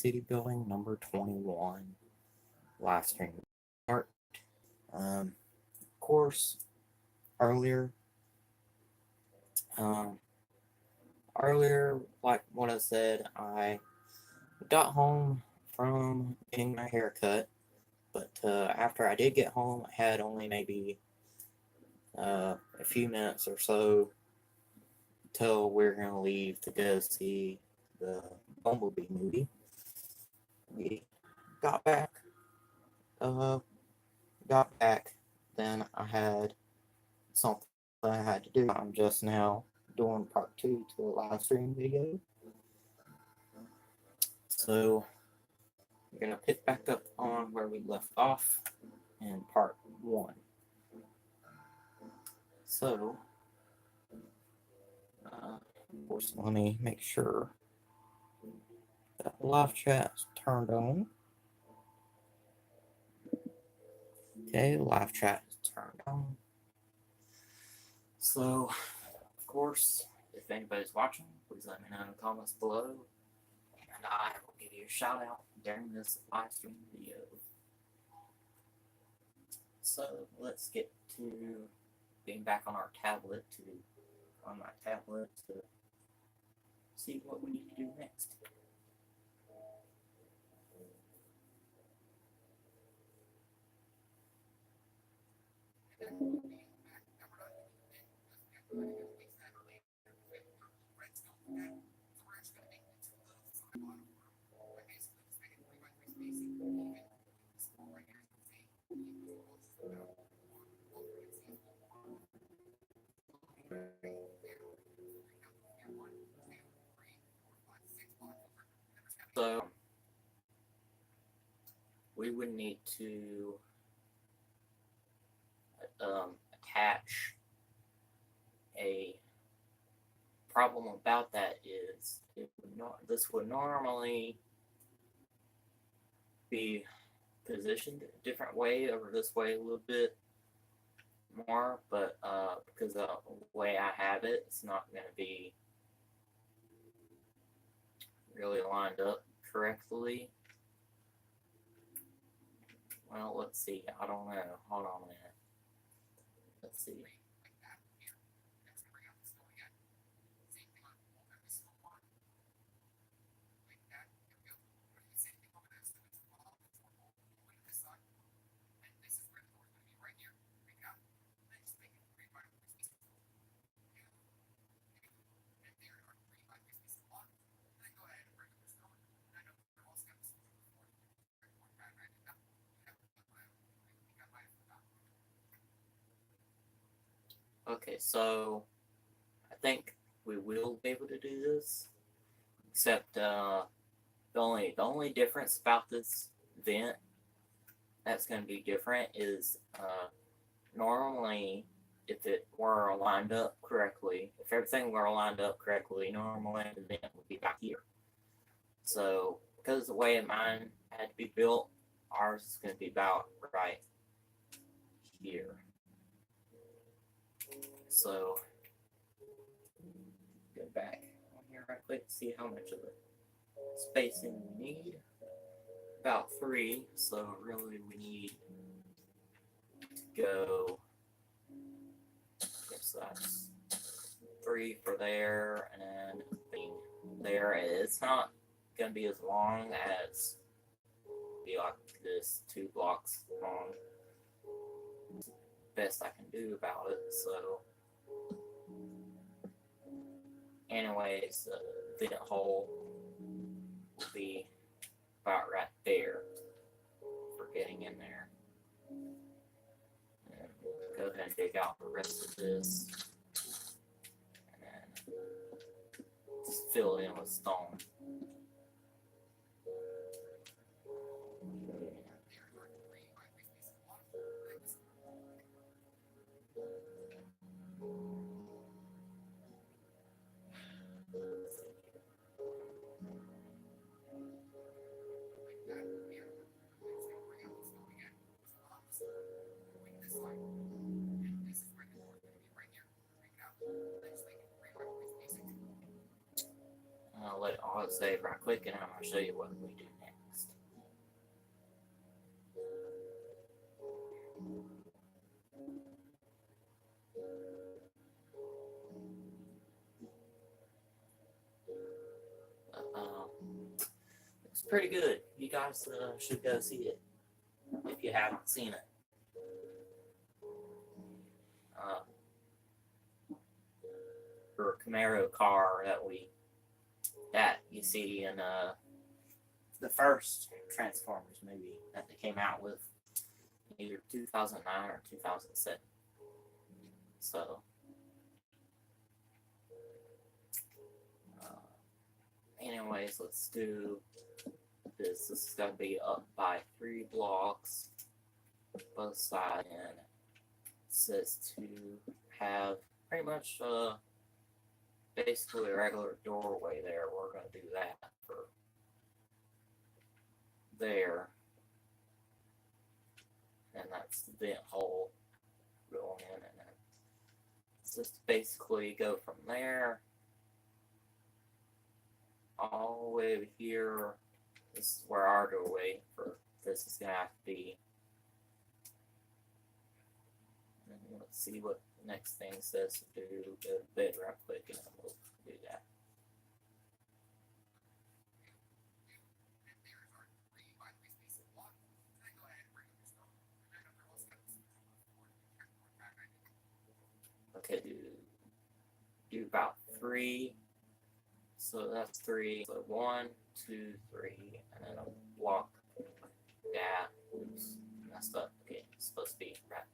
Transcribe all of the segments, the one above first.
City Building number 21 live stream start. Of course, earlier, um, like what I said, I got home from getting my hair cut, but after I did get home, I had only maybe a few minutes or so till we're gonna leave to go see the Bumblebee movie. We got back, uh, got back. Then I had something I had to do. I'm just now doing part two to the live stream video. So we're gonna pick back up on where we left off in part one. So, of course, let me make sure that live chat is turned on. Okay, live chat is turned on. So, of course, if anybody's watching, please let me know in the comments below, and I will give you a shout out during this live stream video. So let's get to being back on our tablet on my tablet to see what we need to do next. So we would need to attach a problem about that is this would normally be positioned a different way over this way a little bit more, but because of the way I have it, it's not going to be really lined up correctly. Well, let's see. I don't know. Hold on a minute. Let's see. Okay, so I think we will be able to do this, except the only difference about this vent that's going to be different is normally if it were lined up correctly, if everything were lined up correctly, normally the vent would be back here. So because the way mine had to be built, ours is going to be about right here. So go back on here right quick, see how much of the spacing we need. About 3, so really we need to go, I guess that's 3 for there, and there. It's not going to be as long as be like this 2 blocks long. Best I can do about it. So anyways, the vent hole will be about right there for getting in there. And we'll go ahead and dig out the rest of this and then just fill it in with stone. let's save right quick, and I'm gonna show you what we do next. It's pretty good. You guys should go see it if you haven't seen it. For a Camaro car that you see in the first Transformers movie that they came out with, either 2009 or 2007. So, anyways, let's do this. This is going to be up by 3 blocks, both sides, and it says to have pretty much basically a regular doorway there. We're going to do that for there. And that's the vent hole going in, and then just basically go from there all the way over here. This is where our doorway for this is going to have to be. And let's see what the next thing says to do. Go to bed right quick, and then we'll do that. Okay, do about 3. So that's 3. So 1, 2, 3, and then a block. Yeah, oops, messed up. Okay, it's supposed to be right.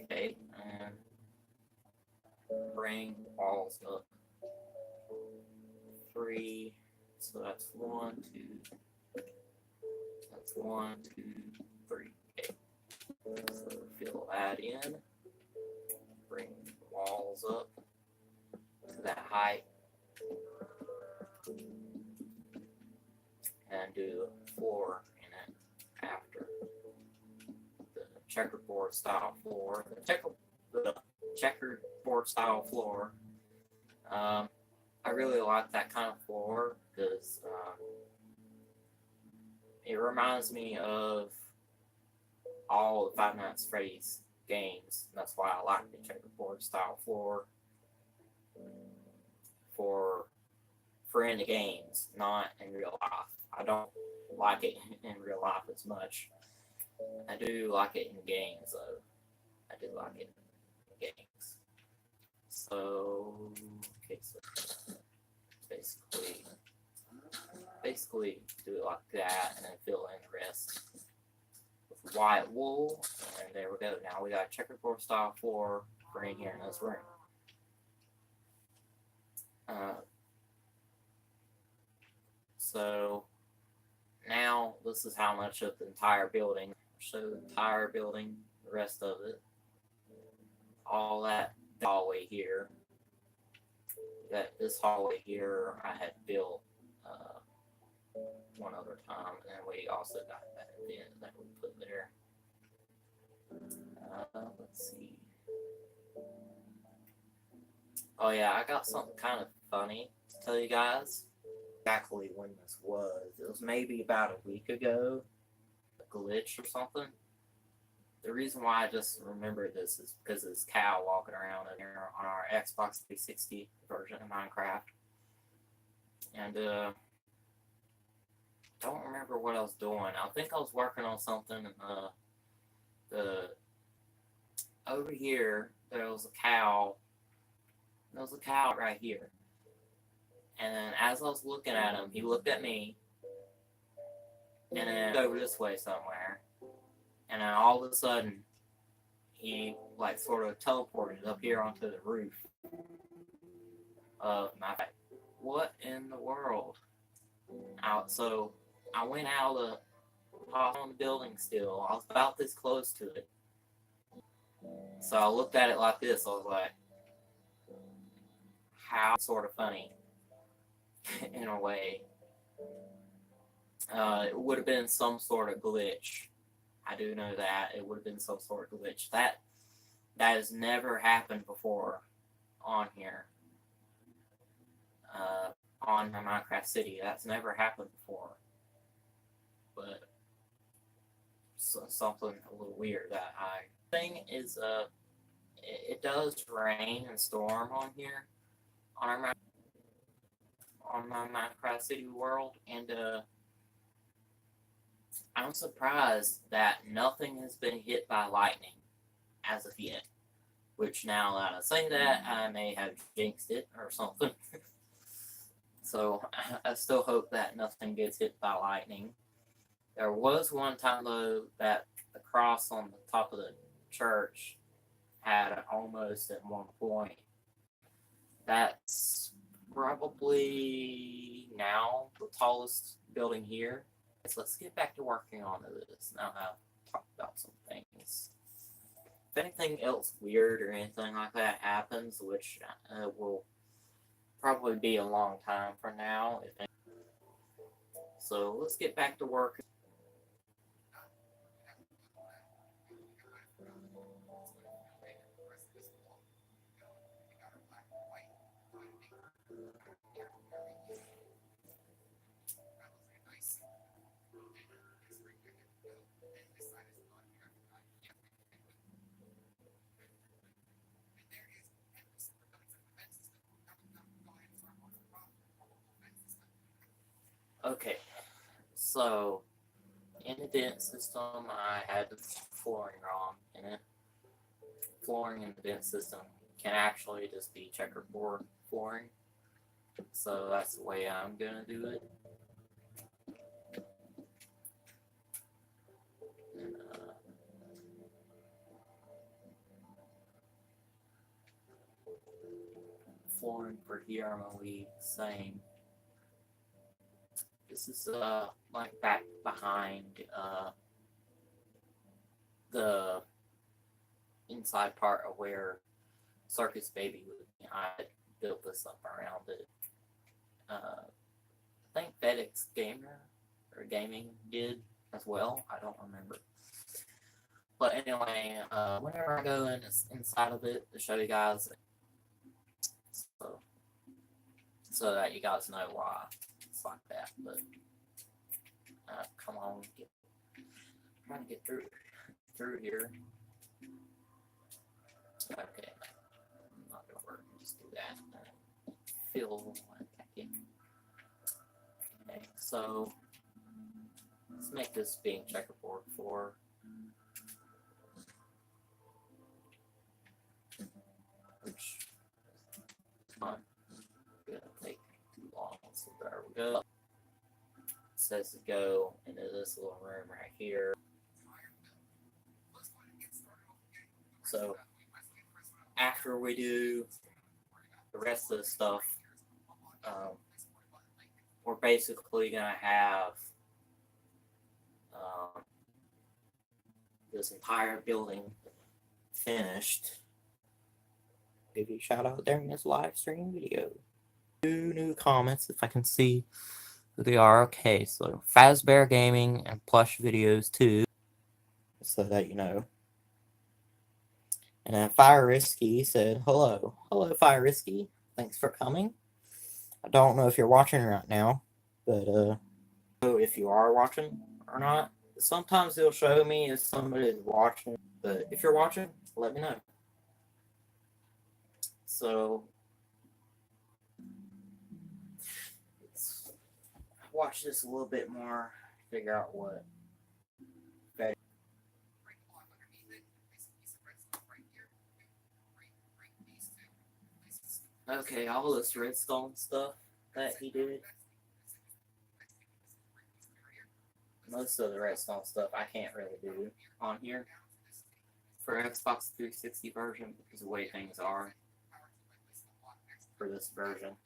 Okay, and bring walls up. 3. So that's 1, 2. That's 1, 2, 3. Okay. So fill that in. Bring walls up to that height. And do a floor in it after. The checkerboard style floor. The checkerboard style floor. I really like that kind of floor because it reminds me of all the Five Nights at Freddy's games. That's why I like the checkerboard style floor for in the games, not in real life. I don't like it in real life as much. I do like it in games, though. I do like it in games. So, okay, so basically do it like that, and then fill in the rest with white wool, and there we go. Now we got a checkerboard style floor for in here in this room. So now this is how much of the entire building. I'll show the entire building, the rest of it. All that hallway here. This hallway here I had built one other time, and then we also got that vent that we put there. Let's see. Oh yeah, I got something kind of funny to tell you guys. Exactly when this was. It was maybe about a week ago. A glitch or something. The reason why I just remember this is because this cow walking around in here on our Xbox 360 version of Minecraft. And don't remember what I was doing. I think I was working on something, and over here there was a cow. There was a cow right here. And then as I was looking at him, he looked at me, and then over this way somewhere. And then all of a sudden, he like sort of teleported up here onto the roof of my face. What in the world? So I went out on the building still. I was about this close to it. So I looked at it like this. I was like, how sort of funny in a way. It would have been some sort of glitch. I do know that. It would have been some sort of glitch. That has never happened before on here. on my Minecraft city. That's never happened before. But something a little weird that thing is it does rain and storm on here on my Minecraft City world, and I'm surprised that nothing has been hit by lightning as of yet. Which now that I say that, I may have jinxed it or something. So I still hope that nothing gets hit by lightning. There was one time though that the cross on the top of the church had almost at one point. That's probably now the tallest building here. So let's get back to working on this. Now I've talked about some things. If anything else weird or anything like that happens, which will probably be a long time from now. So let's get back to work. Okay, so in the vent system, I had the flooring wrong in it. Flooring in the vent system can actually just be checkerboard flooring. So that's the way I'm gonna do it. And, flooring for here, I'm gonna leave the same. This is like back behind the inside part of where Circus Baby would be. I built this up around it. I think FedEx Gamer or Gaming did as well. I don't remember. But anyway, whenever I go inside of it to show you guys, so that you guys know why it's like that. But come on, trying to get through here. Okay, not gonna work. Just do that. Fill back in. Okay, so let's make this being checkerboard for. Which gonna take too long. So there we go. It says to go into this little room right here. So after we do the rest of the stuff, we're basically gonna have this entire building finished. Give you a shout out during this live stream video. 2 new comments, if I can see who they are. Okay, so Fazbear Gaming and Plush Videos 2, so that you know. And then Fire Risky said, hello. Hello, Fire Risky. Thanks for coming. I don't know if you're watching right now, but if you are watching or not. Sometimes it'll show me if somebody is watching, but if you're watching, let me know. So let's watch this a little bit more, figure out what. Okay, all this redstone stuff that he did. Most of the redstone stuff I can't really do on here for Xbox 360 version because the way things are for this version.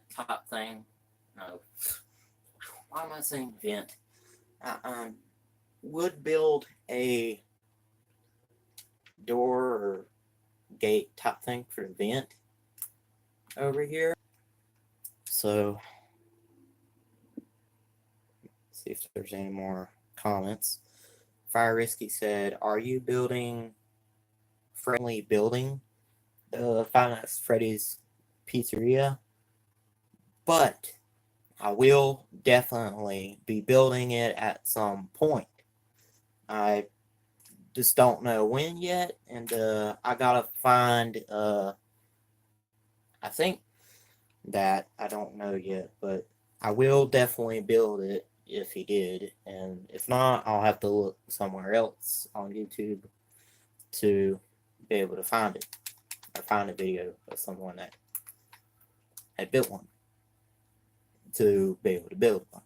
Top thing. No. Why am I saying vent? Would build a door or gate type thing for the vent over here. So, see if there's any more comments. Fire Risky said, "Are you building friendly building the Five Nights at Freddy's Pizzeria?" But I will definitely be building it at some point. I just don't know when yet, and I gotta find. I think that I don't know yet, but I will definitely build it if he did, and if not, I'll have to look somewhere else on YouTube to be able to find it or find a video of someone that had built one to be able to build one.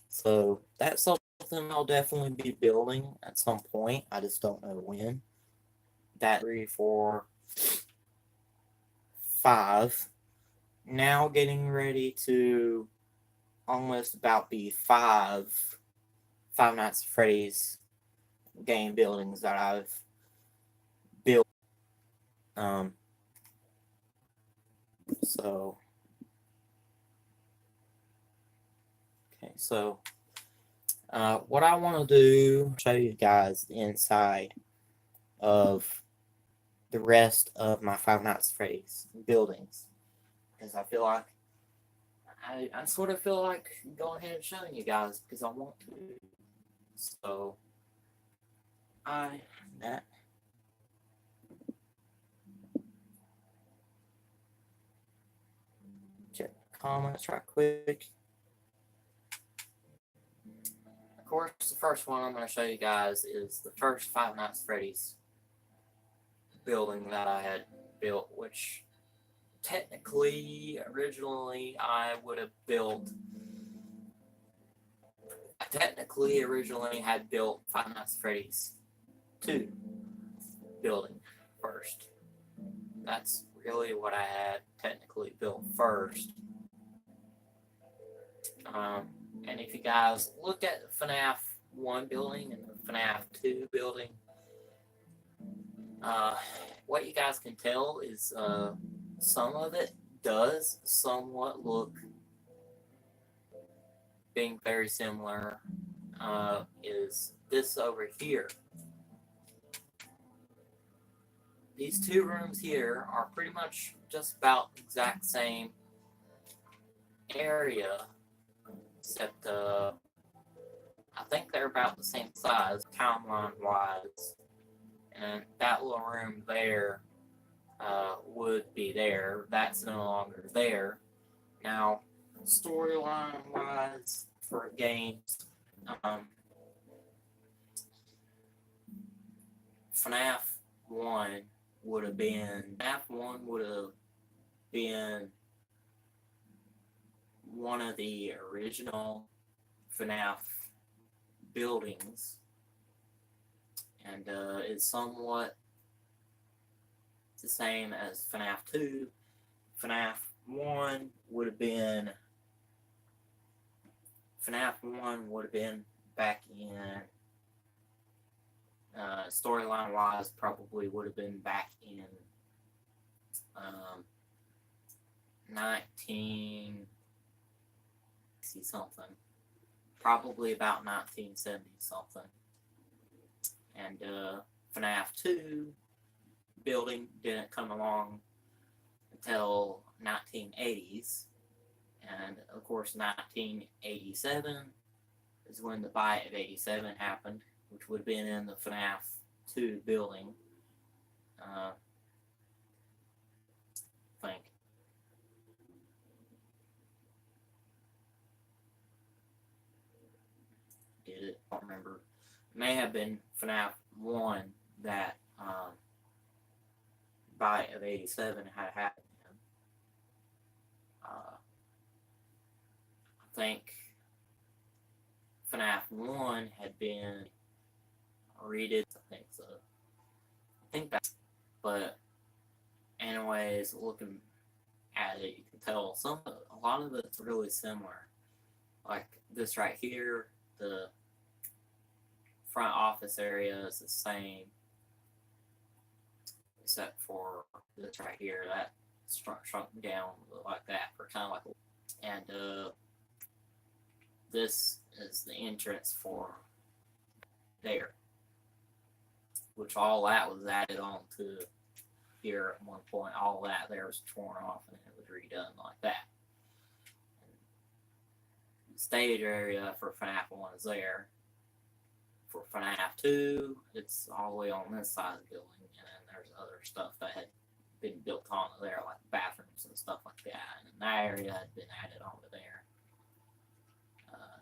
So that's something I'll definitely be building at some point. I just don't know when. That 3, 4, 5. Now getting ready to almost about be Five Nights at Freddy's game buildings that I've built. So okay, so what I want to do, show you guys the inside of the rest of my Five Nights at Freddy's buildings, because I feel like I sort of feel like going ahead and showing you guys because I want to. So that check comments right quick. Of course, the first one I'm going to show you guys is the first Five Nights at Freddy's building that I had built, which technically, originally, I originally had built Five Nights at Freddy's 2 building first. That's really what I had technically built first. And if you guys look at FNAF 1 building and the FNAF 2 building, what you guys can tell is some of it does somewhat look being very similar. Is this over here. These 2 rooms here are pretty much just about the exact same area, except I think they're about the same size timeline-wise. And that little room there would be there. That's no longer there. Now, storyline-wise for games, FNAF 1 would have been one of the original FNAF buildings, and it's somewhat the same as FNAF 2. FNAF 1 would have been back in storyline wise, probably would have been back in 1960 something, probably about 1970 something. And FNAF 2 building didn't come along until 1980s, and of course 1987 is when the Bite of 87 happened, which would have been in the FNAF 2 building. I think. Did it? I don't remember. It may have been FNAF 1 that Bite of 87 had happened in. I think FNAF 1 had been redid. I think so. I think that. But anyways, looking at it, you can tell a lot of it's really similar. Like this right here, the front office area is the same, except for this right here, that shrunk down like that for kind of like, and this is the entrance for there. which all that was added on to here at one point. All that there was torn off and it was redone like that. The stage area for FNAF 1 is there. For FNAF 2, it's all the way on this side of the building, and then there's other stuff that had been built onto there, like bathrooms and stuff like that, and that area had been added onto there.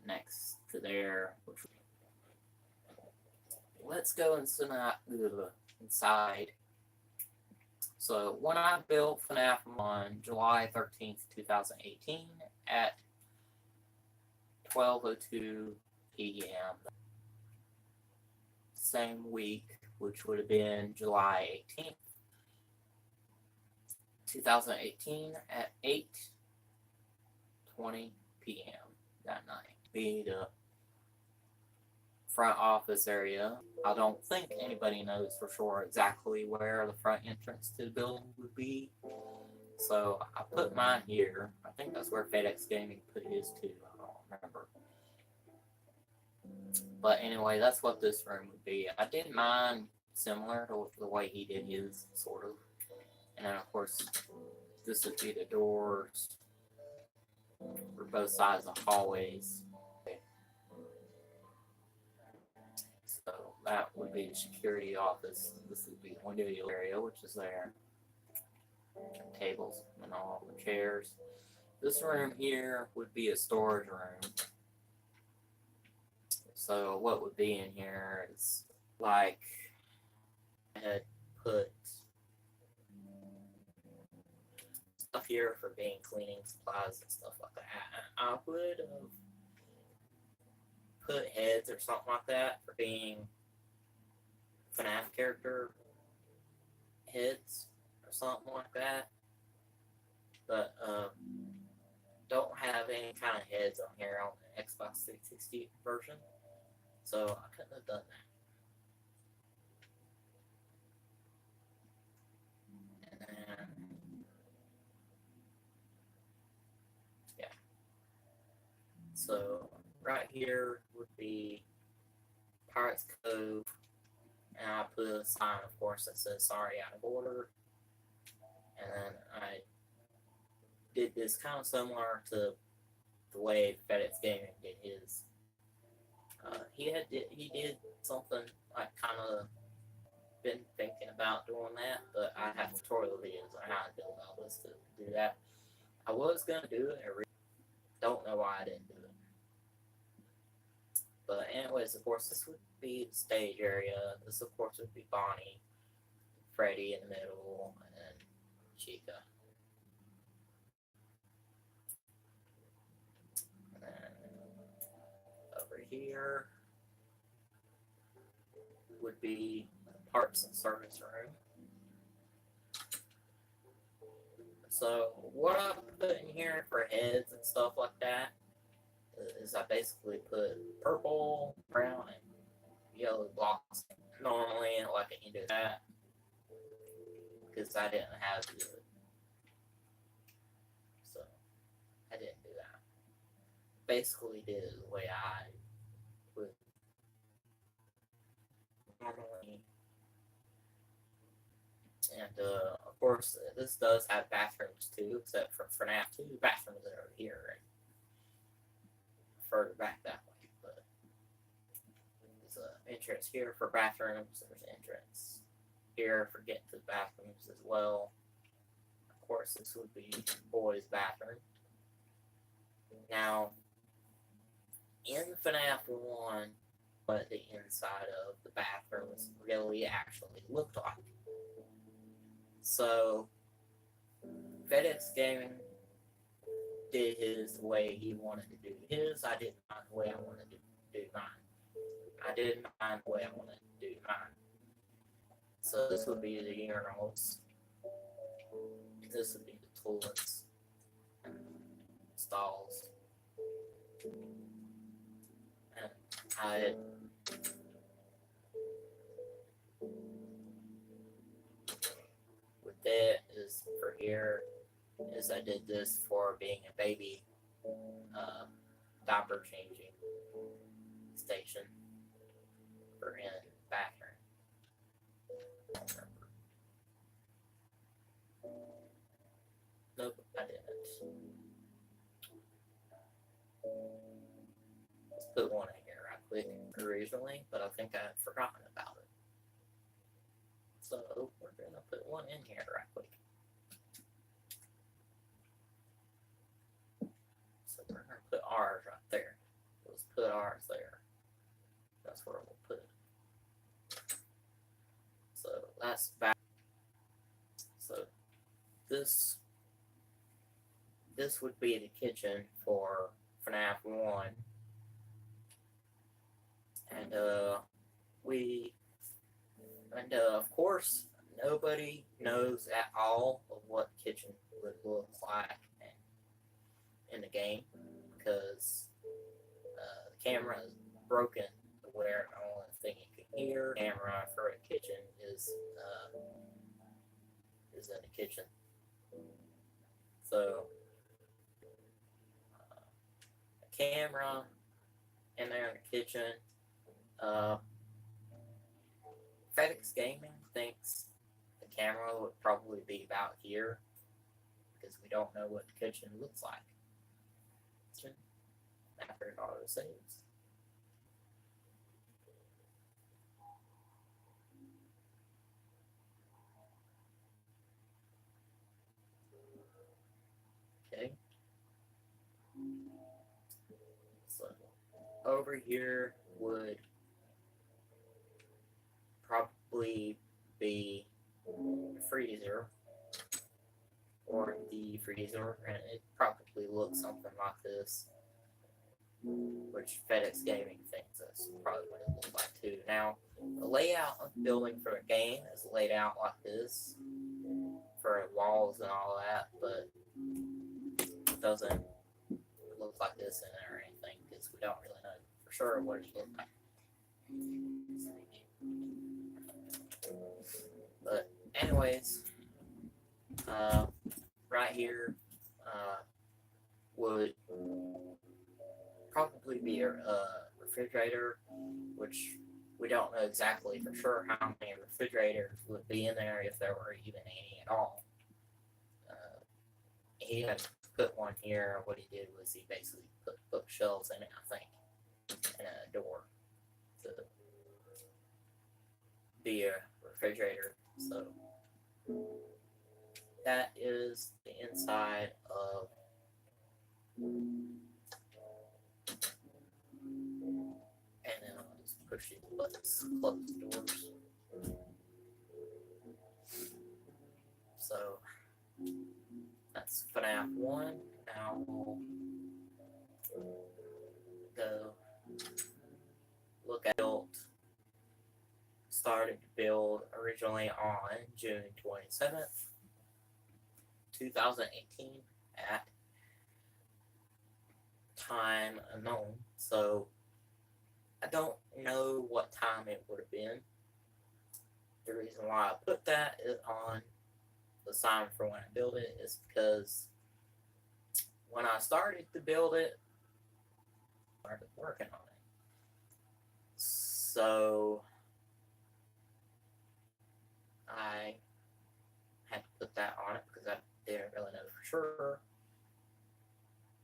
Next to there, which let's go inside. So when I built FNAF on July 13th, 2018 at 12:02 p.m. Same week, which would have been July 18th, 2018 at 8:20 p.m. that night. Be the front office area. I don't think anybody knows for sure exactly where the front entrance to the building would be. So I put mine here. I think that's where FedEx Gaming put his too. I don't remember. But anyway, that's what this room would be. I did mine similar to the way he did his, sort of. And then, of course, this would be the doors for both sides of the hallways. So that would be the security office. This would be the window area, which is there. Tables and all the chairs. This room here would be a storage room. So what would be in here is like I had put stuff here for being cleaning supplies and stuff like that. I would have put heads or something like that for being FNAF character heads or something like that. But don't have any kind of heads on here on the Xbox 360 version. So I couldn't have done that. And then, yeah. So right here would be Pirates Cove. And I put a sign, of course, that says sorry, out of order. And then I did this kind of similar to the way FedEx Gaming did his. He did something I kind of been thinking about doing that, but I have tutorial videos on how to build all this to do that. I was gonna do it, I don't know why I didn't do it. But anyways, of course, this would be the stage area. This, of course, would be Bonnie, Freddy in the middle, and then Chica. And then over here would be the parts and service room. So what I put in here for heads and stuff like that is I basically put purple, brown, and yellow blocks. Normally, like I can do that because I didn't have to do it. So I didn't do that. Basically did it the way I would normally. And of course, this does have bathrooms too, except for FNAF 2, bathrooms are over here and further back that way. But there's an entrance here for bathrooms. There's an entrance here for getting to the bathrooms as well. Of course, this would be boys' bathroom. Now, in FNAF 1, what the inside of the bathrooms really actually looked like. So, FedEx Gaming did his the way he wanted to do his. I did mine the way I wanted to do mine. I did mine the way I wanted to do mine. So this would be the urinals. This would be the toilets, stalls. And I that is for here is I did this for being a baby diaper changing station for in bathroom. to put one in here right quick originally, but I think I had forgotten about it. So we're gonna put one in here right quick. So we're gonna put ours right there. Let's put ours there. That's where we'll put it. So that's back. So this would be the kitchen for FNAF 1. And of course, nobody knows at all of what the kitchen would look like in the game because the camera is broken to where the only thing you can hear camera for a kitchen is in the kitchen. So a camera in there in the kitchen. FedEx Gaming thinks the camera would probably be about here because we don't know what the kitchen looks like after it auto saves. Okay. So over here would probably be the freezer or the freezer, and it probably looks something like this, which FedEx Gaming thinks that's probably what it looks like too. Now, the layout of the building for a game is laid out like this for walls and all that, but it doesn't look like this in there or anything because we don't really know for sure what it looks like. But anyways, right here would probably be a refrigerator, which we don't know exactly for sure how many refrigerators would be in there if there were even any at all. He had put one here. What he did was he basically put bookshelves in it, I think, and a door to be a refrigerator. So that is the inside of and then I'll just push these buttons, close the doors. So that's FNAF 1. Now we'll go look at build. Started to build originally on June 27th, 2018 at time unknown. So I don't know what time it would have been. The reason why I put that on the sign for when I built it is because when I started to build it, I started working on it. So I had to put that on it because I didn't really know for sure.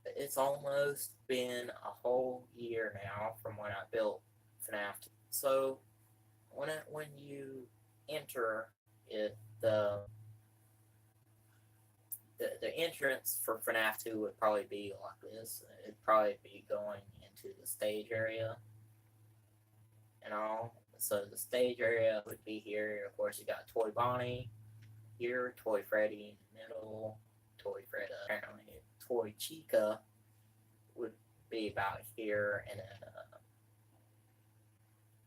But it's almost been a whole year now from when I built FNAF 2. So when you enter it, the entrance for FNAF 2 would probably be like this. It'd probably be going into the stage area and all. So the stage area would be here. Of course, you got Toy Bonnie here, Toy Freddy in the middle, Toy Freddy, apparently Toy Chica would be about here, and then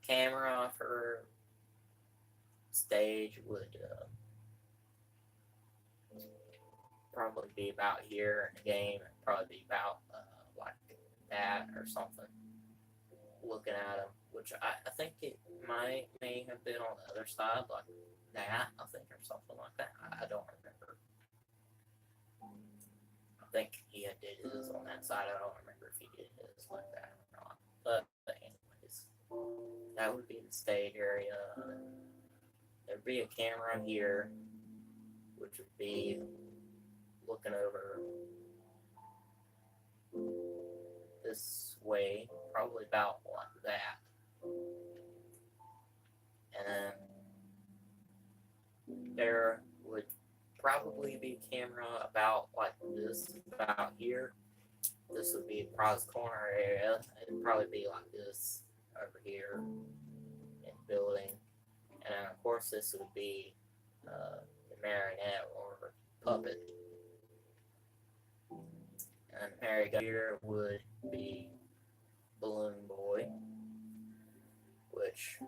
camera for stage would probably be about here in the game. It'd probably be about like that or something. Looking at them, which I think it may have been on the other side, like that, I think, or something like that. I don't remember. I think he did his on that side. I don't remember if he did his like that or not. But anyways, that would be the stage area. There'd be a camera here, which would be looking over this way, probably about like that. And then there would probably be a camera about like this, about here. This would be Prize Corner area. It'd probably be like this over here in the building. And then, of course, this would be the marionette or puppet. And Mary here would be Balloon Boy, which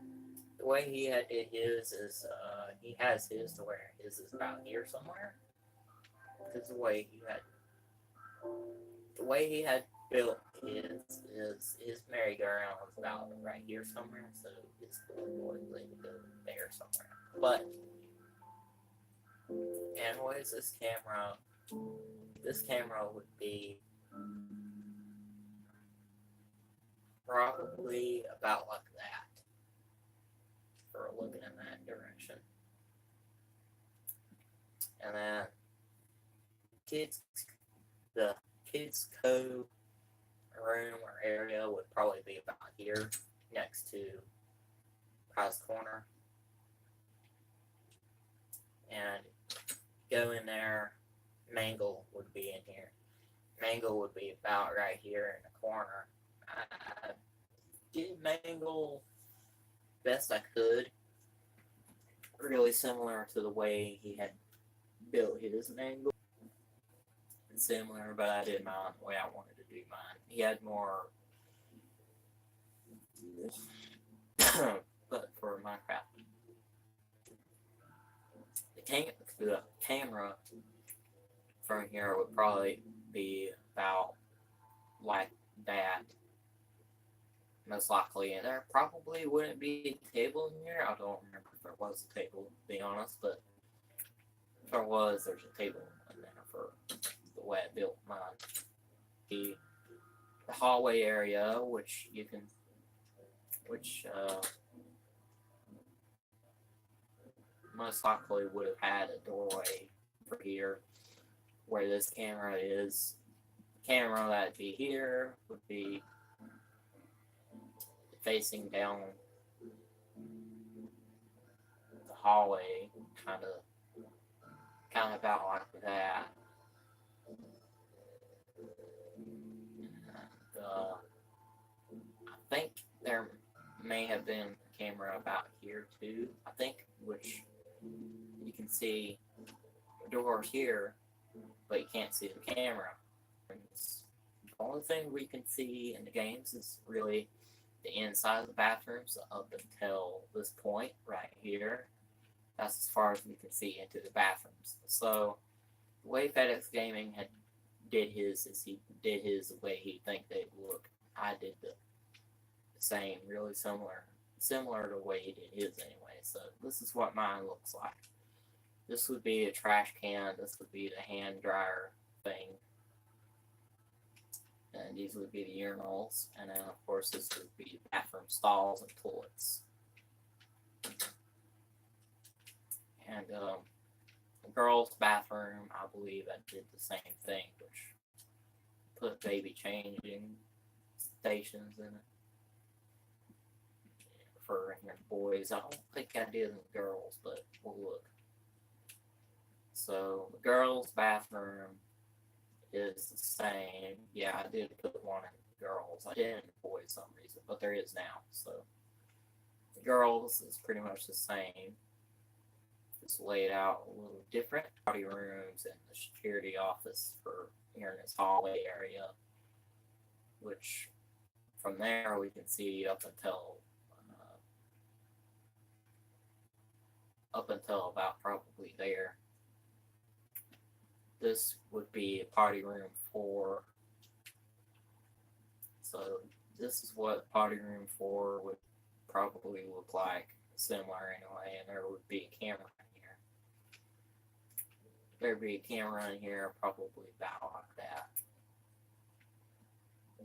the way he had did his is he has his to where his is about here somewhere. Because the way he had built his merry-go-round was about right here somewhere, so his Balloon Boy would go there somewhere. But anyways, this camera would be probably about like that for looking in that direction. And then the kids' cove room or area would probably be about here next to Prize Corner. And go in there, Mangle would be in here. Mangle would be about right here in the corner. I did Mangle best I could. Really similar to the way he had built his Mangle. Similar, but I did mine the way I wanted to do mine. He had more but for Minecraft. The camera from here would probably be about like that. Most likely, and there probably wouldn't be a table in here. I don't remember if there was a table, to be honest, but if there was, there's a table in there for the way I built mine. The hallway area, which most likely would have had a doorway for here, where this camera is. The camera that'd be here would be facing down the hallway, kind of about like that. And, I think there may have been a camera about here too. I think, which you can see the doors here, but you can't see the camera. The only thing we can see in the games is really the inside of the bathrooms up until this point right here. That's as far as we can see into the bathrooms. So the way FedEx Gaming did his is he did his the way he think they'd look. I did the same, really similar to the way he did his anyway. So this is what mine looks like. This would be a trash can. This would be the hand dryer thing. And these would be the urinals. And then, of course, this would be bathroom stalls and toilets. And the girls' bathroom, I believe I did the same thing, which put baby changing stations in it. For boys, I don't think I did in the girls, but we'll look. So the girls' bathroom is the same. Yeah, I did put one in the girls. I didn't in the boys for some reason, but there is now. So the girls is pretty much the same. It's laid out a little different. Party rooms and the security office for here in this hallway area, which from there we can see up until about probably there. This would be a party room 4. So this is what party room 4 would probably look like, similar anyway, and there would be a camera in here. There'd be a camera in here, probably about like that.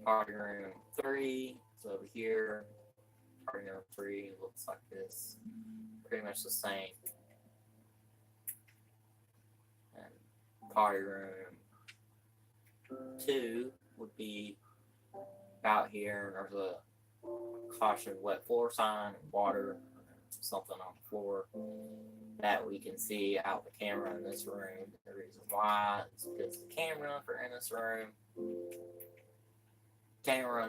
Party room 3 is over here. Party room 3 looks like this. Pretty much the same. And party room 2 would be out here, there's a caution wet floor sign, water, something on the floor that we can see out the camera in this room. The reason why is because the camera in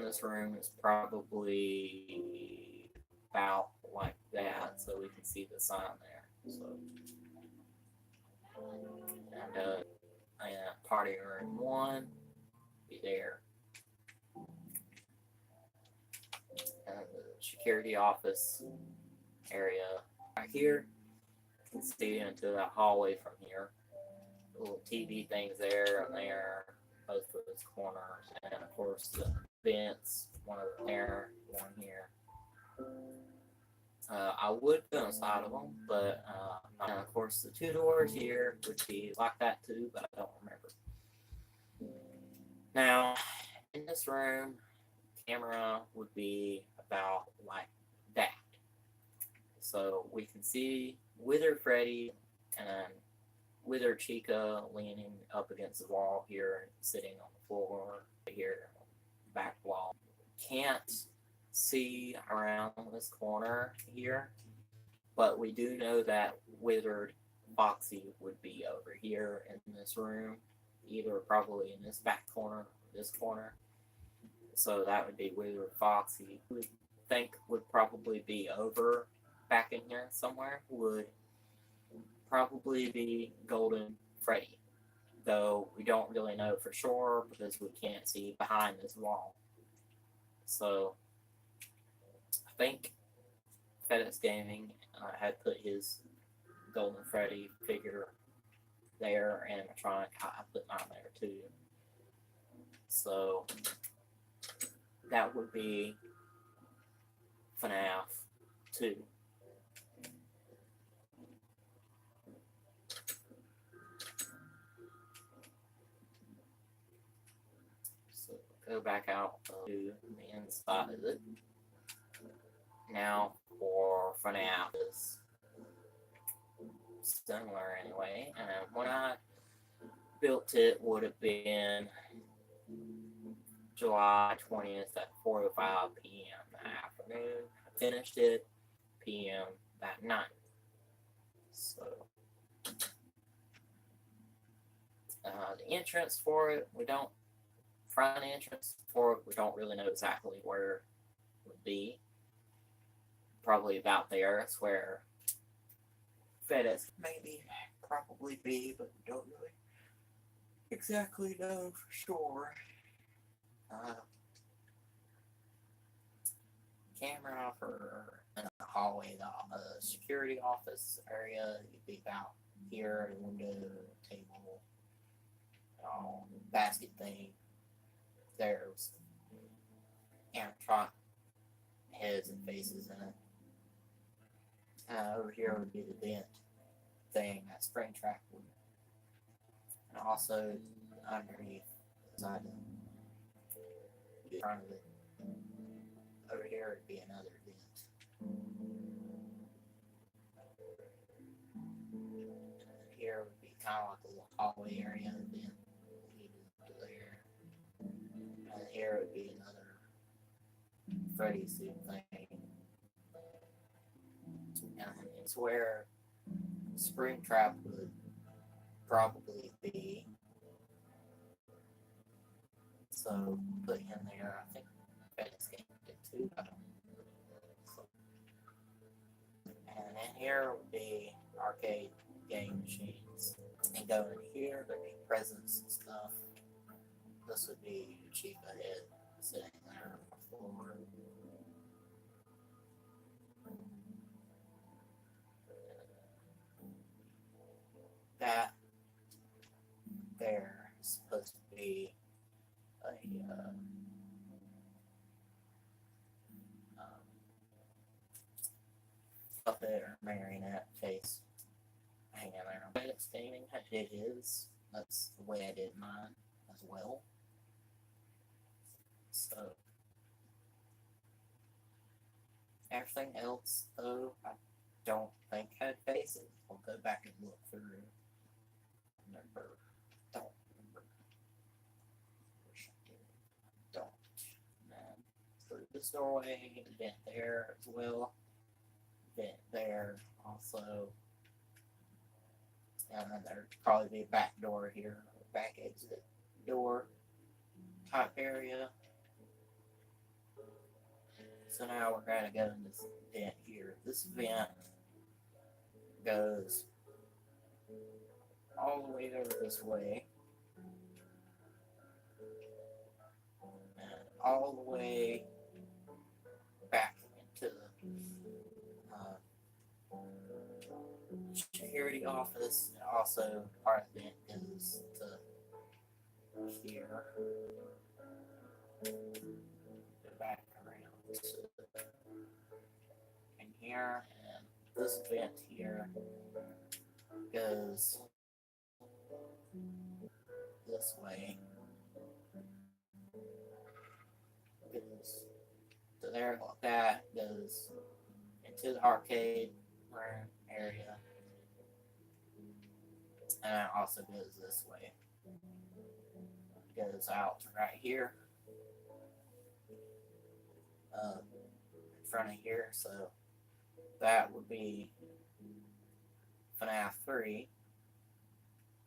this room is probably about like that, so we can see the sign there. So, and party room 1 be there, and the security office area right here. You can see into that hallway from here. Little TV things there and there, both of those corners, and of course the vents, one over there, one here. I would go inside of them, but and of course the 2 doors here would be like that too, but I don't remember. Now, in this room, camera would be about like that. So we can see Wither Freddy and Wither Chica leaning up against the wall here, sitting on the floor here, back wall. Can't see around this corner here, but we do know that Withered Foxy would be over here in this room, either probably in this back corner or this corner. So that would be Withered Foxy. We think would probably be over back in here somewhere, would probably be Golden Freddy, though we don't really know for sure because we can't see behind this wall. So I think FedEx Gaming had put his Golden Freddy figure there, and animatronic. I put mine there too. So that would be FNAF 2. So go back out to the inside of it. Now for FNAF is similar anyway. And when I built it, would have been July 20th at 4:05 p.m. that afternoon. I finished it p.m. that night. So the entrance for it, front entrance for it, we don't really know exactly where it would be. Probably about there. It's where FedEx probably be, but we don't really exactly know for sure. Camera for in the hallway, the security office area, you'd be about here, the window, table, basket thing. There's animatronic heads and faces in it. Over here would be the vent thing that Springtrap would. And also underneath, beside it, in front of it, over here would be another vent. And here would be kind of like a little hallway area, and then leading up to there. And here would be another Freddy suit thing. And it's where Springtrap would probably be. So put him there. I think FedEx Game did too. I don't know. And in here would be arcade game machines. And going in here, there'd be presents and stuff. This would be Chica Head sitting there on the floor. That there is supposed to be a puppet or marionette face hanging there. FedEx Gaming did his. That's the way I did mine as well. So everything else, though, I don't think had faces. I'll go back and look through. Don't remember. Wish I did. Don't. Man. this doorway, vent there as well, vent there also, and then there'd probably be a back door here, back exit door type area. So now we're going to go in this vent here. This vent goes all the way over this way, and all the way back into the security office. And also, part of the vent goes to here, back around to in here, and this vent here goes this way. Goes to there like that, goes into the arcade room area, and it also goes this way. It goes out to right here, in front of here, so that would be FNAF 3.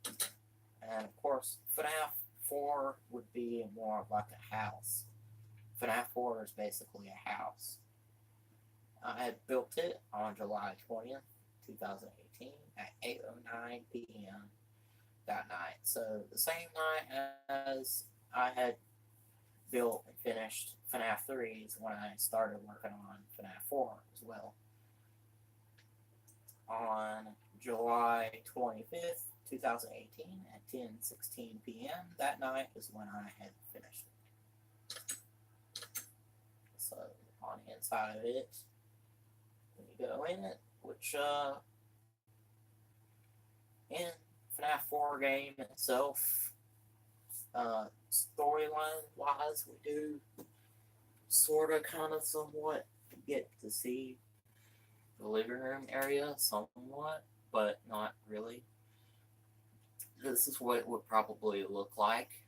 And of course, FNAF 4 would be more of like a house. FNAF 4 is basically a house. I had built it on July 20th, 2018 at 8:09 p.m. that night. So the same night as I had built and finished FNAF 3 is when I started working on FNAF 4 as well. On July 25th, 2018 at 10:16 p.m. that night is when I had finished it. So on the inside of it, when you go in it, which in FNAF 4 game itself, storyline wise, we do sort of kind of somewhat get to see the living room area somewhat, but not really. This is what it would probably look like,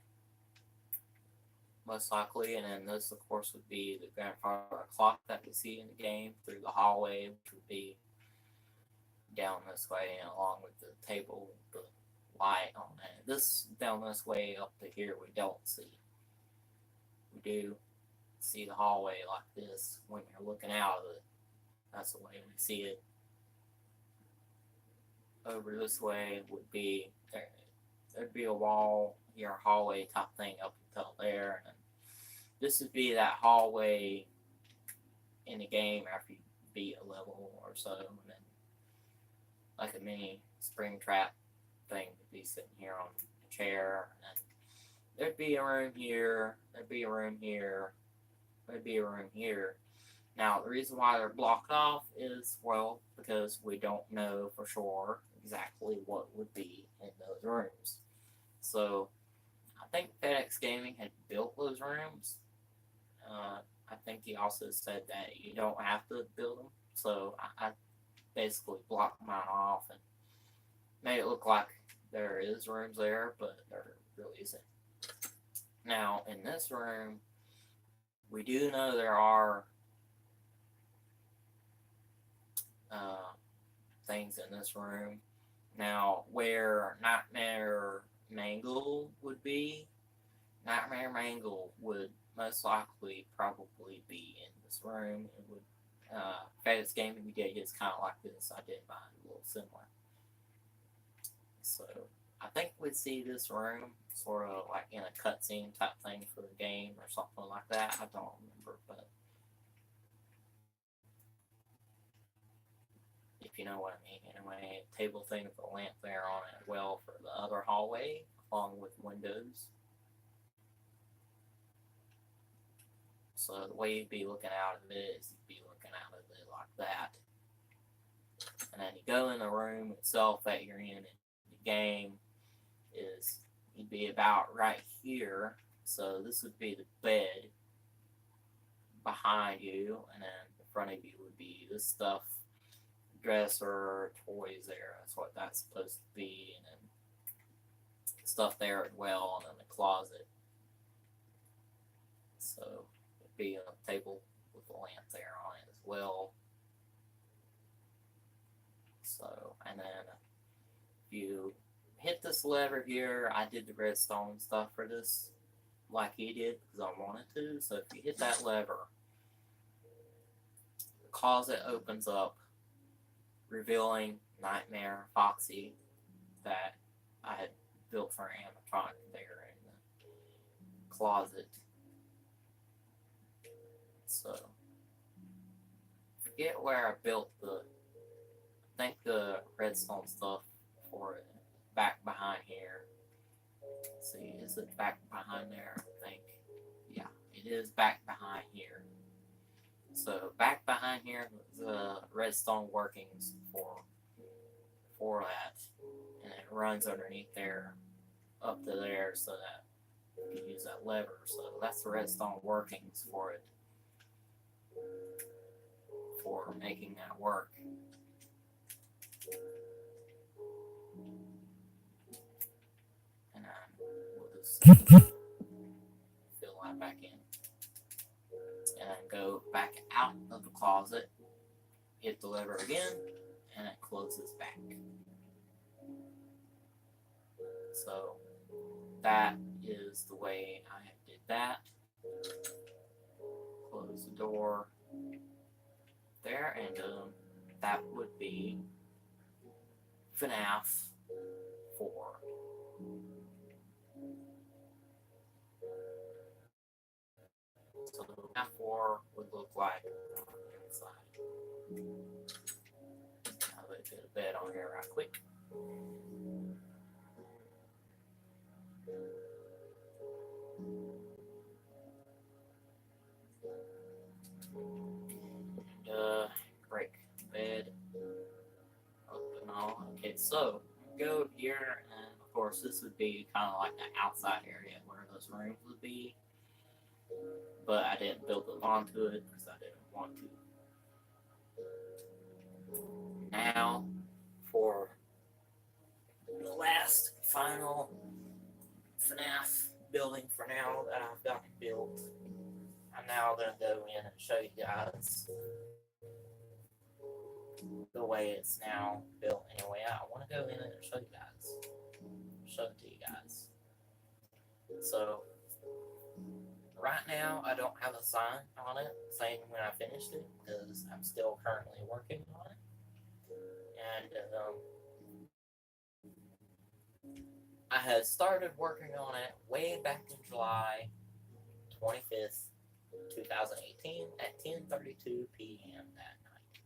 most likely, and then this, of course, would be the grandfather clock that we see in the game through the hallway, which would be down this way, and along with the table, the light on it. This down this way up to here we don't see. We do see the hallway like this when you're looking out of it. That's the way we see it. Over this way would be there'd be a wall, your hallway type thing up until there, and this would be that hallway in the game after you beat a level or so, and then like a mini spring trap thing would be sitting here on a chair, and there'd be a room here, there'd be a room here, there'd be a room here. Now, the reason why they're blocked off is, well, because we don't know for sure exactly what would be in those rooms. So, I think FedEx Gaming had built those rooms. I think he also said that you don't have to build them. So, I basically blocked mine off and made it look like there is rooms there, but there really isn't. Now, in this room, we do know there are things in this room. Now, where Nightmare Mangle would be, Nightmare Mangle would most likely probably be in this room. It would, FedEx Gaming did his kind of like this. I did mine a little similar. So, I think we'd see this room sort of like in a cutscene type thing for the game or something like that. I don't remember, but if you know what I mean. Anyway, table thing with a lamp there on it, well, for the other hallway, along with windows. So the way you'd be looking out of it is you'd be looking out of it like that. And then you go in the room itself that you're in the game is, you'd be about right here. So this would be the bed behind you, and then in front of you would be this stuff, dresser, toys there. That's what that's supposed to be, and then stuff there as well, and then the closet. So it'd be a table lamp there on it as well. So, and then if you hit this lever here, I did the redstone stuff for this like he did because I wanted to. So if you hit that lever, the closet opens up, revealing Nightmare Foxy that I had built for animatronic there in the closet. So forget where I built I think the redstone stuff for it back behind here. Let's see, is it back behind there? I think. Yeah, it is back behind here. So back behind here, the redstone workings for that, and it runs underneath there, up to there, so that you can use that lever. So that's the redstone workings for it, for making that work. And we'll just fill that back in, and then go back out of the closet, hit the lever again, and it closes back. So that is the way I did that. Close the door there, and that would be FNAF 4. So FNAF 4 would look like inside. I'll put a bed on here right quick. Break bed open all. Okay, so go here, and of course this would be kind of like the outside area where those rooms would be, but I didn't build it onto it because I didn't want to. Now for the last final FNAF building for now that I've gotten built, I'm now going to go in and show you guys the way it's now built. Anyway, I want to go in and show you guys. Show it to you guys. So, right now, I don't have a sign on it saying when I finished it because I'm still currently working on it. And I had started working on it way back in July 25th, 2018 at 10:32 p.m. that night.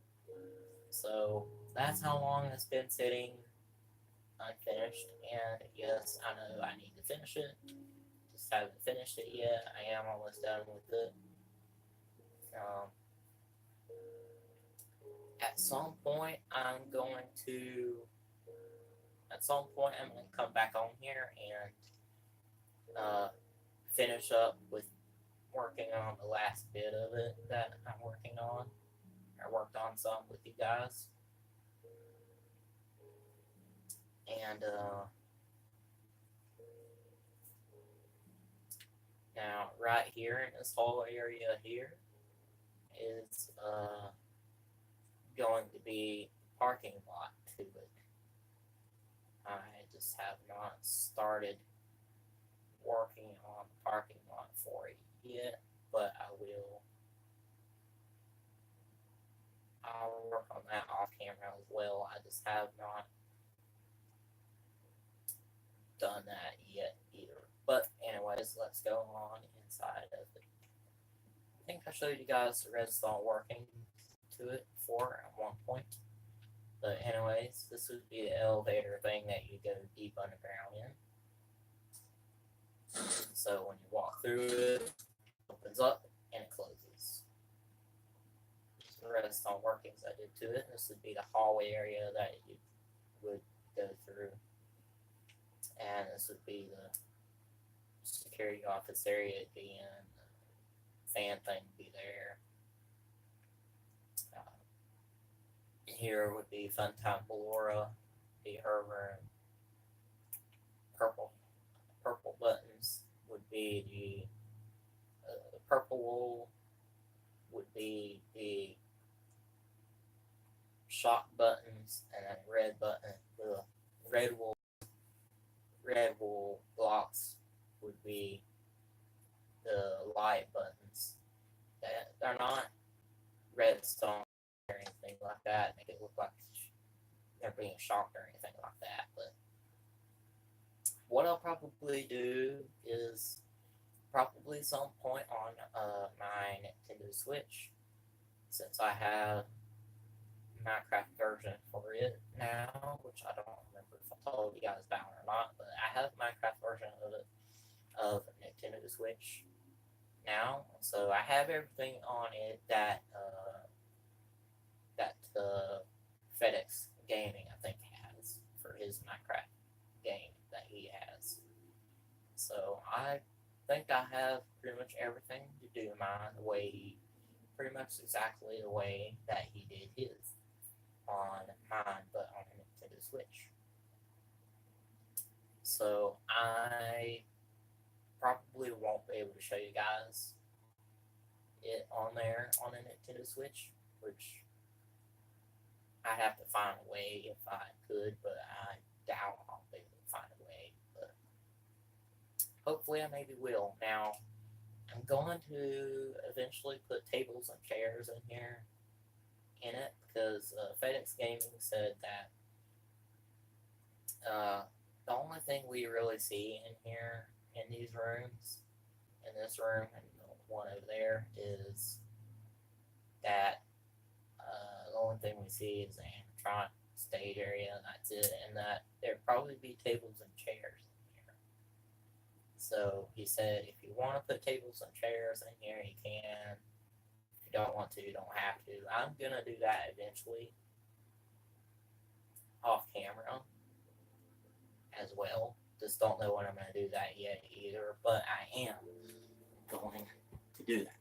So that's how long it's been sitting unfinished. And yes, I know I need to finish it. Just haven't finished it yet. I am almost done with it. At some point, I'm going to come back on here and finish up with working on the last bit of it that I'm working on. I worked on some with you guys. And now right here in this whole area here is going to be parking lot to it. I just have not started working on the parking lot for it yet, but I will. I'll work on that off camera as well. I just have not done that yet either. But anyways, let's go on inside of it. I think I showed you guys the redstone working to it before at one point. But anyways, this would be the elevator thing that you go deep underground in. So when you walk through it, it opens up and it closes. So the redstone workings I did to it. This would be the hallway area that you would go through. And this would be the security office area it'd be in. The fan thing would be there. Here would be Funtime Ballora, be her room. Purple buttons would be the purple wool would be be the shock buttons, and then the red wool blocks would be the light buttons. They're not redstone or anything like that. Make it look like they're being shocked or anything like that. But what I'll probably do is probably some point on my Nintendo Switch, since I have Minecraft version for it now, which I don't remember if I told you guys about or not, but I have Minecraft version of it of Nintendo Switch now, so I have everything on it that FedEx Gaming I think has for his Minecraft game that he has. So I think I have pretty much everything to do mine the way pretty much exactly the way that he did his on mine, but on the Nintendo Switch. So I probably won't be able to show you guys it on there on a Nintendo Switch, which I have to find a way if I could, but I doubt I'll be able to find a way. But hopefully I maybe will. Now, I'm going to eventually put tables and chairs in here in it, because FedEx Gaming said that the only thing we really see in here in these rooms, in this room and the one over there, is that the only thing we see is the animatronic stage area, and that's it, and that there'd probably be tables and chairs in here. So he said if you want to put tables and chairs in here, you can. If you don't want to, you don't have to. I'm gonna do that eventually off camera as well. Just don't know when I'm gonna do that yet either, but I am going to do that.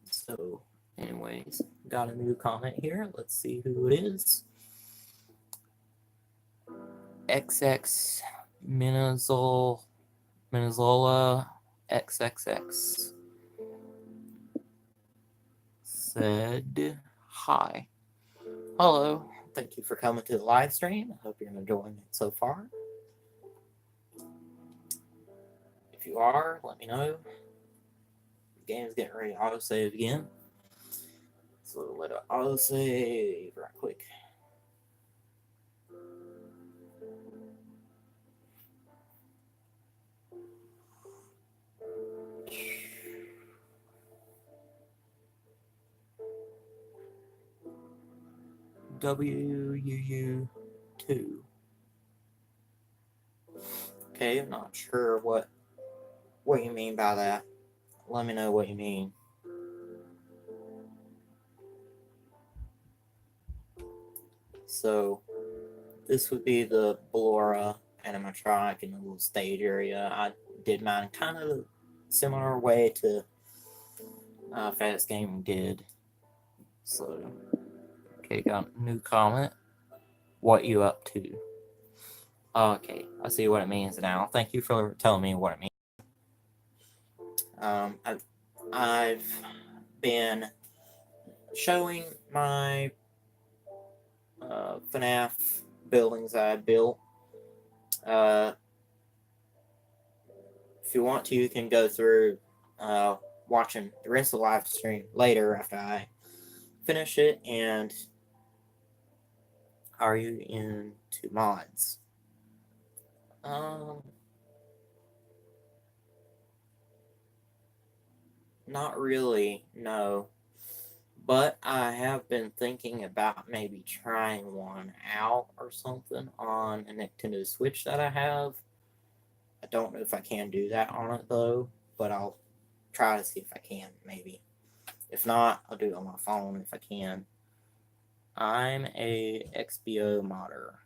So, anyways, got a new comment here. Let's see who it is. XX Minnesota XXX said hi. Hello. Thank you for coming to the live stream. I hope you're enjoying it so far. If you are, let me know. The game's getting ready to autosave again. So let it autosave right quick. WUU2. Okay, I'm not sure what you mean by that. Let me know what you mean. So, this would be the Ballora animatronic in the little stage area. I did mine kind of a similar way to FedEx Gaming did. So, okay, got a new comment. What you up to? Okay, I see what it means now. Thank you for telling me what it means. I've been showing my FNAF buildings I built. If you want to, you can go through watching the rest of the live stream later after I finish it. And are you into mods? Not really, no. But I have been thinking about maybe trying one out or something on a Nintendo Switch that I have. I don't know if I can do that on it though, but I'll try to see if I can, maybe. If not, I'll do it on my phone if I can. I'm a XBO modder.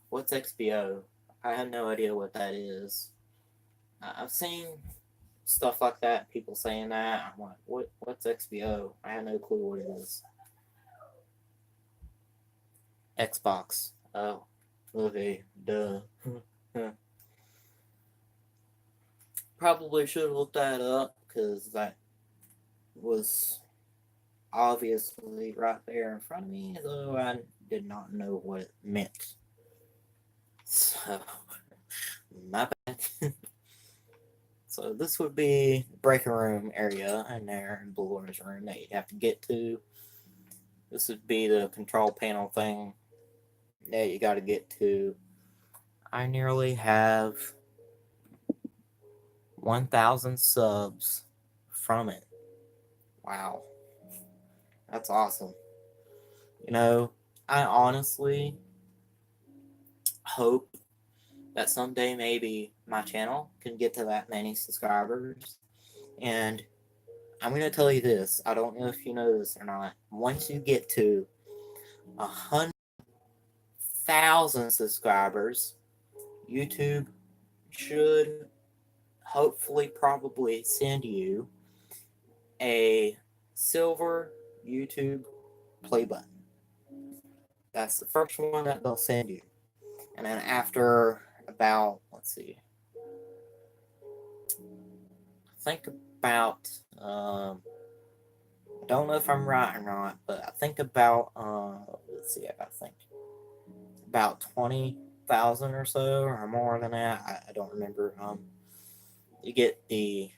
What's XBO? I have no idea what that is. I've seen stuff like that, people saying that. I'm like, what's XBO? I have no clue what it is. Xbox. Oh, okay, duh. Probably should have looked that up because that was obviously right there in front of me, though I did not know what it meant. So, my bad. So this would be the breaker room area in there in Bloor's room that you'd have to get to. This would be the control panel thing that you got to get to. I nearly have 1,000 subs from it. Wow. That's awesome. You know, I honestly hope that someday maybe my channel can get to that many subscribers. And I'm going to tell you this. I don't know if you know this or not. Once you get to 100,000 subscribers, YouTube should hopefully probably send you a silver YouTube play button. That's the first one that they'll send you. And then after about, let's see, I think about, I don't know if I'm right or not, but I think about, let's see, I think about 20,000 or so, or more than that. I don't remember. You get the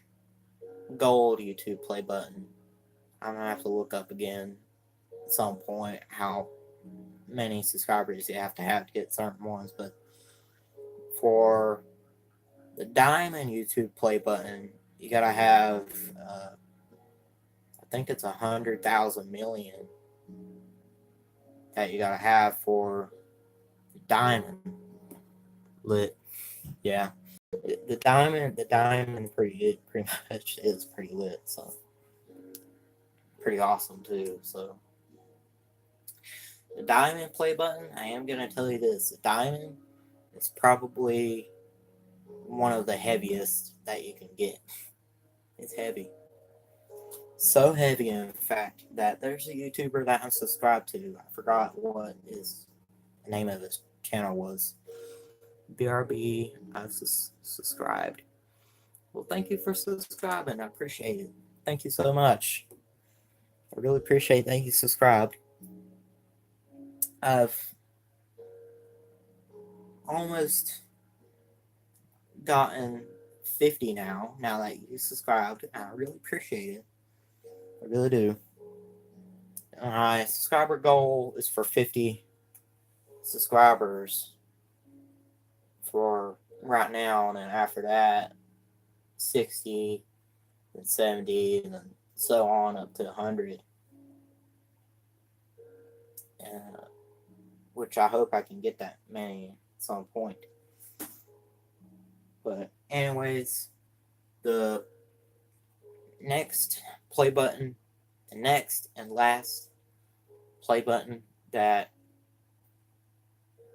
gold YouTube play button. I'm gonna have to look up again at some point how many subscribers you have to get certain ones, but for the diamond YouTube play button, you gotta have, I think it's 100,000 million that you gotta have for diamond lit. Yeah, the diamond pretty much is pretty lit, so pretty awesome too. So the diamond play button, I am gonna tell you this: the diamond is probably one of the heaviest that you can get. It's heavy. So heavy, in fact, that there's a YouTuber that I'm subscribed to. I forgot what the name of his channel was. BRB, I've subscribed. Well, thank you for subscribing. I appreciate it. Thank you so much. I really appreciate that you subscribed. I've almost gotten 50 now that you subscribed. I really appreciate it. I really do. My subscriber goal is for 50 subscribers for right now, and then after that, 60, and 70, and then so on up to 100. Which I hope I can get that many at some point. But anyways, the next play button, the next and last play button that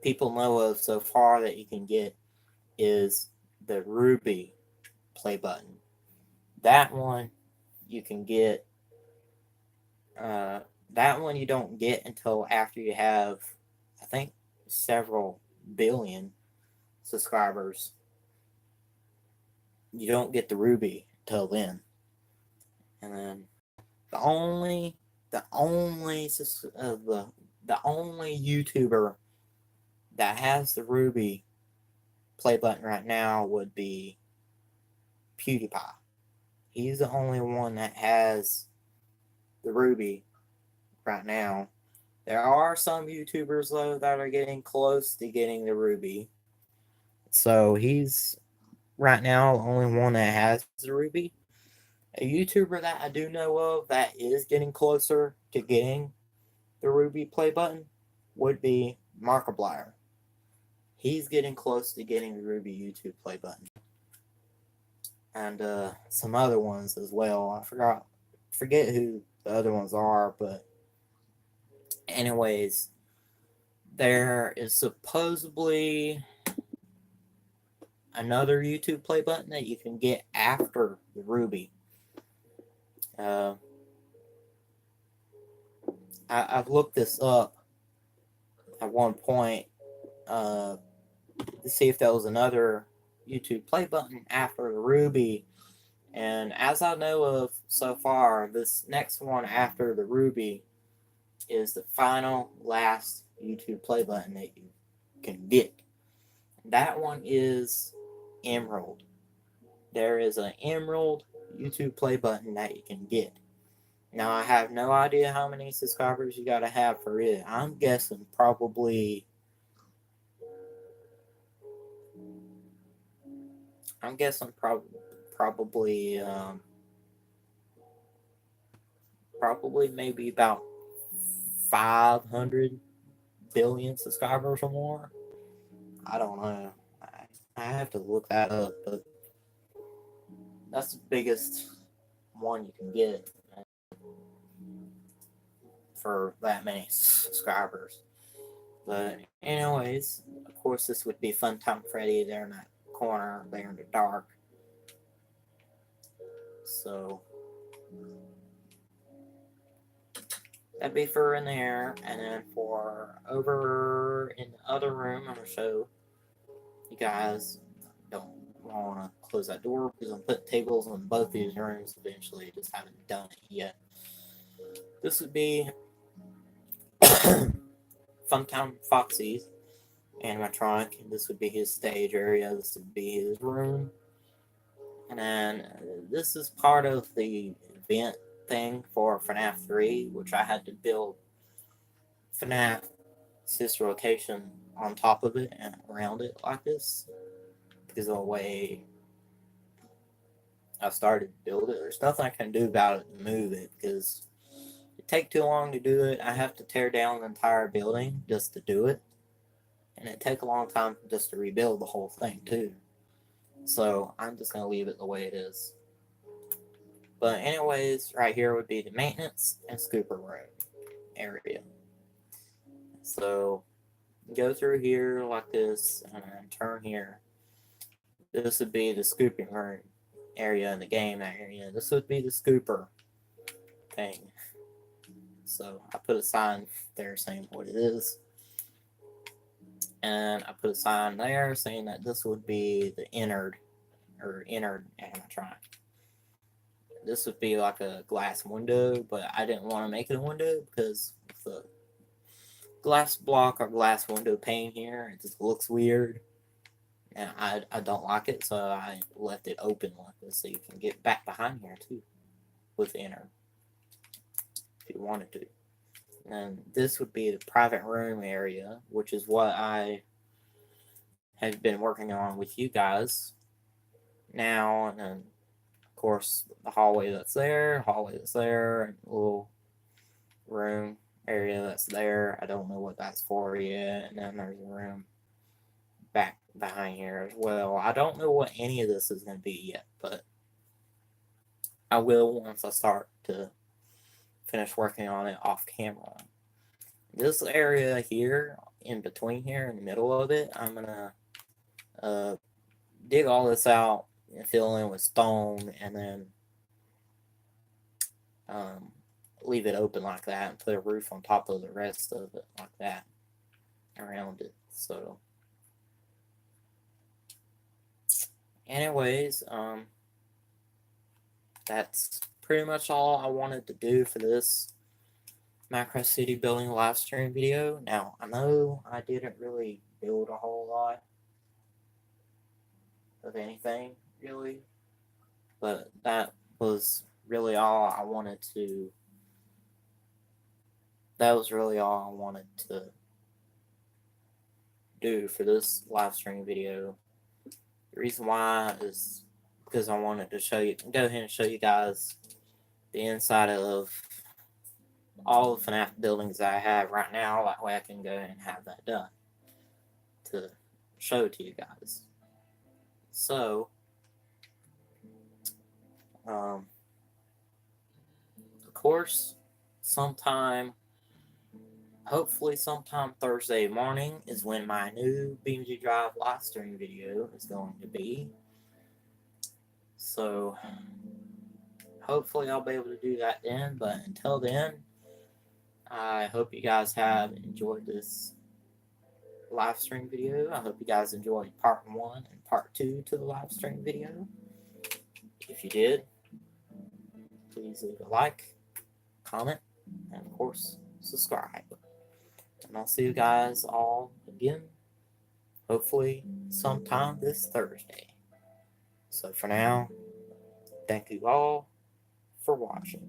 people know of so far that you can get is the Ruby play button. That one you can get, that one you don't get until after you have, I think, several billion subscribers. You don't get the Ruby till then. And then the only YouTuber that has the Ruby play button right now would be PewDiePie. He's the only one that has the Ruby right now. There are some YouTubers though that are getting close to getting the Ruby. So he's right now the only one that has the Ruby. A YouTuber that I do know of that is getting closer to getting the Ruby play button would be Markiplier. He's getting close to getting the Ruby YouTube play button. And some other ones as well. I forget who the other ones are, but anyways, there is supposedly another YouTube play button that you can get after the Ruby. I've looked this up at one point to see if there was another YouTube play button after the Ruby. And as I know of so far, this next one after the Ruby is the final last YouTube play button that you can get. That one is Emerald. There is an Emerald YouTube play button that you can get. Now, I have no idea how many subscribers you gotta have for it. I'm guessing probably probably maybe about 500 billion subscribers or more. I don't know. I have to look that up, but that's the biggest one you can get for that many subscribers. But anyways, of course, this would be Funtime Freddy there in that corner, there in the dark. So that'd be for in there, and then for over in the other room, I'm gonna show you guys. Don't want to close that door because I'm putting tables in both these rooms eventually. Just haven't done it yet. This would be Funtime Foxy's animatronic, and this would be his stage area. This would be his room, and then this is part of the event thing for FNAF 3, which I had to build FNAF sister location on top of it and around it like this because of the way I started to build it. There's nothing I can do about it to move it because it take too long to do it. I have to tear down the entire building just to do it, and it take a long time just to rebuild the whole thing too. So I'm just gonna leave it the way it is. But anyways, right here would be the maintenance and scooper room area. So go through here like this and then turn here. This would be the scooping room area in the game area. This would be the scooper thing. So I put a sign there saying what it is. And I put a sign there saying that this would be the innard animatronic. This would be like a glass window, but I didn't want to make it a window because the glass block or glass window pane here, it just looks weird. And I don't like it, so I left it open like this so you can get back behind here too with the innard if you wanted to. And this would be the private room area, which is what I have been working on with you guys now. And then, of course, the hallway that's there, and little room area that's there. I don't know what that's for yet. And then there's a room back behind here as well. I don't know what any of this is going to be yet, but I will once I start to finish working on it off camera. This area here, in between here, in the middle of it, I'm going to dig all this out and fill in with stone and then leave it open like that and put a roof on top of the rest of it like that around it. So anyways, that's pretty much all I wanted to do for this Macro City building live stream video. Now, I know I didn't really build a whole lot of anything, really, but that was really all I wanted to do for this live stream video. The reason why is because I wanted to go ahead and show you guys the inside of all the FNAF buildings I have right now. That way I can go ahead and have that done to show to you guys. So, of course, hopefully sometime Thursday morning is when my new BeamNG Drive live stream video is going to be. So, hopefully I'll be able to do that then, but until then, I hope you guys have enjoyed this live stream video. I hope you guys enjoyed part 1 and part 2 to the live stream video. If you did, please leave a like, comment, and of course, subscribe. And I'll see you guys all again, hopefully sometime this Thursday. So for now, thank you all for watching.